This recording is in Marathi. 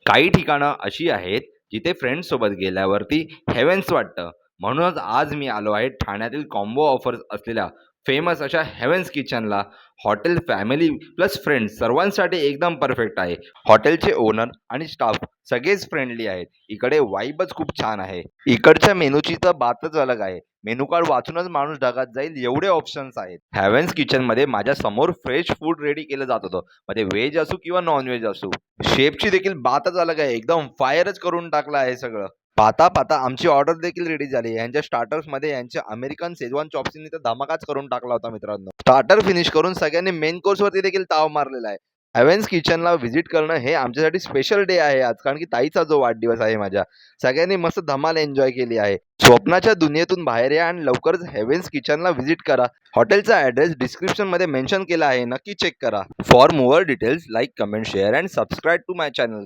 काही ठिकाणं अशी आहेत, जिथे फ्रेंड्ससोबत गेल्यावरती हेवेन्स वाटतं. म्हणूनच आज मी आलो आहे ठाण्यातील कॉम्बो ऑफर्स असलेल्या फेमस अशा हेवेन्स किचनला. हॉटेल फॅमिली प्लस फ्रेंड्स सर्वांसाठी एकदम परफेक्ट आहे. हॉटेलचे ओनर आणि स्टाफ सगळेच फ्रेंडली आहेत. इकडे वाईबच खूप छान आहे. इकडच्या मेनूची तर बातच अलग आहे. मेनू कार्ड वाचूनच माणूस ढगात जाईल एवढे ऑप्शन्स आहेत. हेवेन्स किचनमध्ये माझ्या समोर फ्रेश फूड रेडी केलं जात होतं. मग ते व्हेज असो किंवा नॉन व्हेज असो. शेफची देखील बातच अलग आहे. एकदम फायरच करून टाकलं आहे सगळं. पाहता पाहता आमची ऑर्डर देखील रेडी झाली. यांच्या स्टार्टर्समध्ये यांच्या अमेरिकन शेजवान चॉप्सनी तर धमाकाच करून टाकला होता मित्रांनो. स्टार्टर फिनिश करून सगळ्यांनी मेन कोर्सवरती देखील ताव मारलेला आहे. हेवेन्स किचनला व्हिजिट करणं हे आमच्यासाठी स्पेशल डे आहे आज, कारण की ताईचा जो वाढदिवस आहे माझ्या. सगळ्यांनी मस्त धमाल एन्जॉय केली आहे. स्वप्नाच्या दुनियेतून बाहेर या आणि लवकरच हेवेन्स किचनला व्हिजिट करा. हॉटेलचा ॲड्रेस डिस्क्रिप्शनमध्ये मेन्शन केला आहे. नक्की चेक करा. For more details like, comment, share and subscribe to my channel.